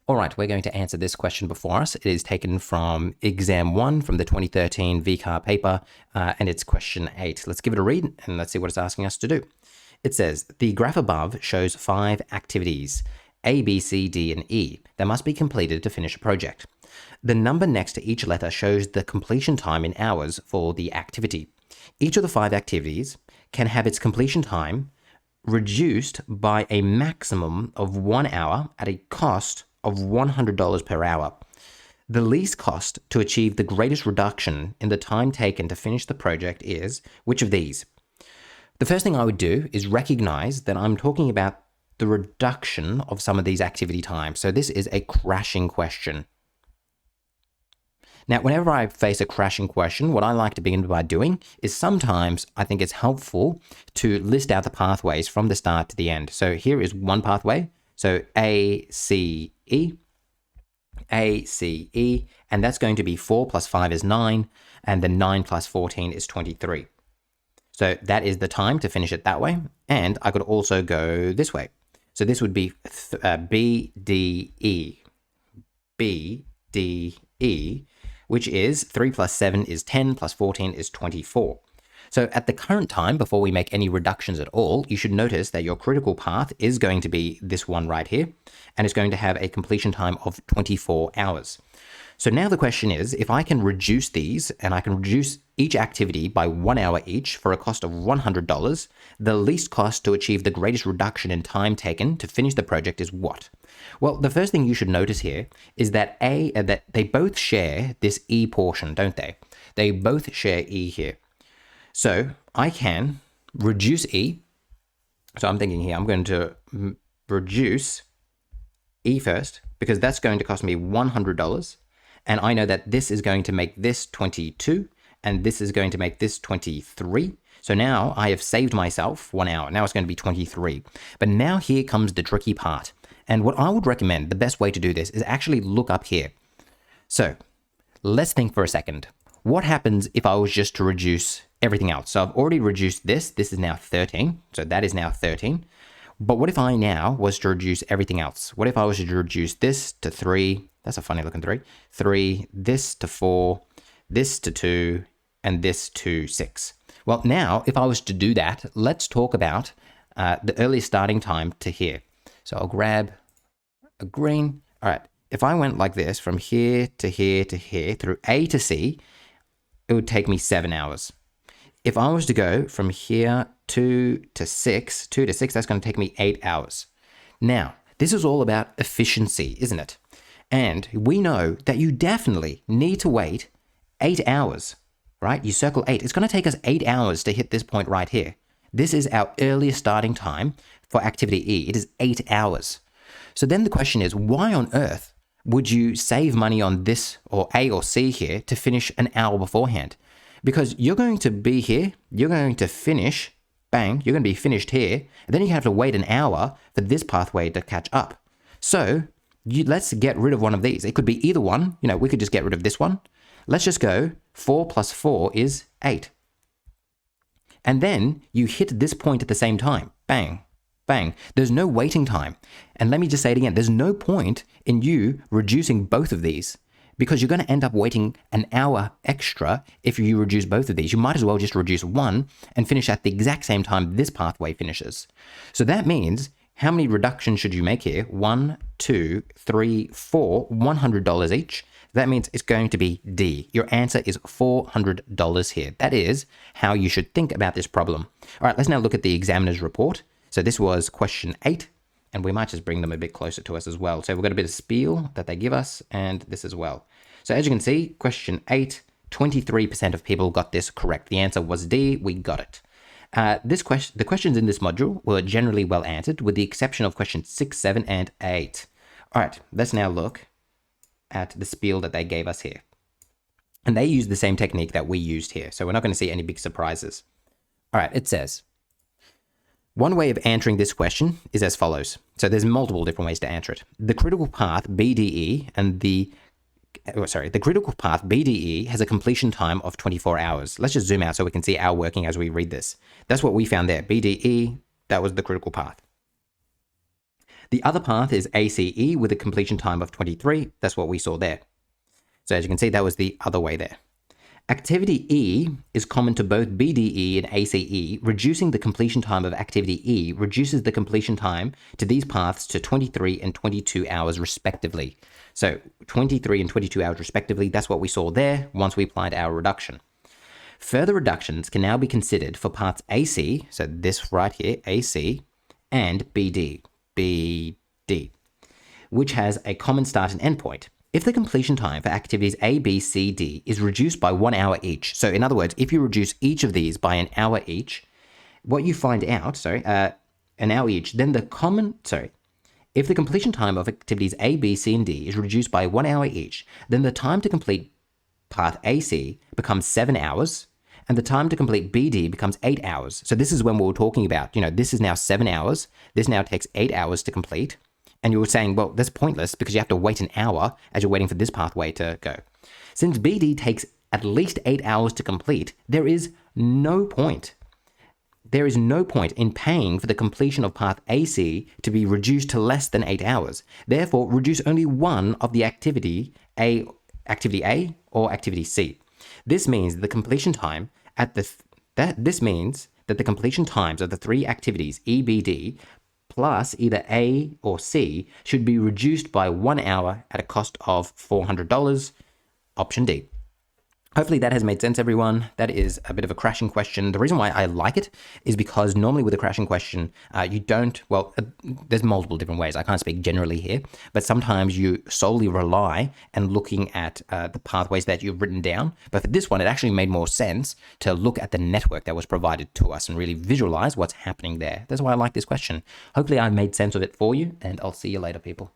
All right, we're going to answer this question before us. It is taken from exam 1 from the 2013 VCAA paper, and it's question 8. Let's give it a read and let's see what it's asking us to do. It says, the graph above shows 5 activities, A, B, C, D, and E, that must be completed to finish a project. The number next to each letter shows the completion time in hours for the activity. Each of the 5 activities can have its completion time reduced by a maximum of 1 hour at a cost of $100 per hour. The least cost to achieve the greatest reduction in the time taken to finish the project is which of these? The first thing I would do is recognize that I'm talking about the reduction of some of these activity times. So this is a crashing question. Now, whenever I face a crashing question, what I like to begin by doing is sometimes I think it's helpful to list out the pathways from the start to the end. So here is one pathway. So A, C, E, A, C, E, and that's going to be 4 plus 5 is 9, and then 9 plus 14 is 23. So that is the time to finish it that way, and I could also go this way. So this would be B, D, E, B, D, E, which is 3 plus 7 is 10, plus 14 is 24. So at the current time, before we make any reductions at all, you should notice that your critical path is going to be this one right here, and it's going to have a completion time of 24 hours. So now the question is, if I can reduce these, and I can reduce each activity by 1 hour each for a cost of $100, the least cost to achieve the greatest reduction in time taken to finish the project is what? Well, the first thing you should notice here is that that they both share this E portion, don't they? They both share E here. So I can reduce E. So I'm thinking here, I'm going to reduce E first, because that's going to cost me $100. And I know that this is going to make this 22, and this is going to make this 23. So now I have saved myself 1 hour. Now it's going to be 23. But now here comes the tricky part. And what I would recommend, the best way to do this is actually look up here. So let's think for a second. What happens if I was just to reduce everything else? So I've already reduced this. This is now 13. So that is now 13. But what if I now was to reduce everything else? What if I was to reduce this to 3? That's a funny looking 3. 3, this to 4, this to 2, and this to 6. Well, now, if I was to do that, let's talk about the earliest starting time to here. So I'll grab a green. All right. If I went like this from here to here to here through A to C, it would take me 7 hours. If I was to go from here 2 to 6, that's going to take me 8 hours. Now, this is all about efficiency, isn't it? And we know that you definitely need to wait 8 hours, right? You circle 8. It's going to take us 8 hours to hit this point right here. This is our earliest starting time for activity E. It is 8 hours. So then the question is, why on earth would you save money on this or A or C here to finish an hour beforehand? Because you're going to be here, you're going to finish, bang, you're going to be finished here, and then you have to wait an hour for this pathway to catch up. So let's get rid of one of these. It could be either one. We could just get rid of this one. Let's just go 4 plus 4 is 8. And then you hit this point at the same time. Bang, bang. There's no waiting time. And let me just say it again. There's no point in you reducing both of these, because you're going to end up waiting an hour extra if you reduce both of these. You might as well just reduce one and finish at the exact same time this pathway finishes. So that means, how many reductions should you make here? 1, 2, 3, 4, $100 each. That means it's going to be D. Your answer is $400 here. That is how you should think about this problem. All right, let's now look at the examiner's report. So this was question 8, and we might just bring them a bit closer to us as well. So we've got a bit of spiel that they give us, and this as well. So as you can see, question 8, 23% of people got this correct. The answer was D. We got it. The questions in this module were generally well answered, with the exception of questions 6, 7, and 8. All right, let's now look at the spiel that they gave us here. And they used the same technique that we used here, so we're not going to see any big surprises. All right, it says, one way of answering this question is as follows. So there's multiple different ways to answer it. The critical path BDE and the critical path BDE has a completion time of 24 hours. Let's just zoom out so we can see our working as we read this. That's what we found there. BDE, that was the critical path. The other path is ACE with a completion time of 23. That's what we saw there. So as you can see, that was the other way there. Activity E is common to both BDE and ACE. Reducing the completion time of activity E reduces the completion time to these paths to 23 and 22 hours respectively. So 23 and 22 hours respectively, that's what we saw there once we applied our reduction. Further reductions can now be considered for paths AC, so this right here, AC, and BD, which has a common start and end point. If the completion time for activities A, B, C, D is reduced by 1 hour each, so in other words, if you reduce each of these by an hour each, what you find out, an hour each, then if the completion time of activities A, B, C, and D is reduced by 1 hour each, then the time to complete path AC becomes 7 hours, and the time to complete BD becomes 8 hours. So this is when we were talking about, this is now 7 hours, this now takes 8 hours to complete. And you were saying, well, that's pointless because you have to wait an hour as you're waiting for this pathway to go. Since BD takes at least 8 hours to complete, there is no point. There is no point in paying for the completion of path AC to be reduced to less than 8 hours. Therefore, reduce only one of the activity A or activity C. This means that the completion time this means that the completion times of the three activities EBD plus either A or C should be reduced by 1 hour at a cost of $400, option D. Hopefully that has made sense, everyone. That is a bit of a crashing question. The reason why I like it is because normally with a crashing question, there's multiple different ways. I can't speak generally here, but sometimes you solely rely and looking at the pathways that you've written down. But for this one, it actually made more sense to look at the network that was provided to us and really visualize what's happening there. That's why I like this question. Hopefully I made sense of it for you, and I'll see you later, people.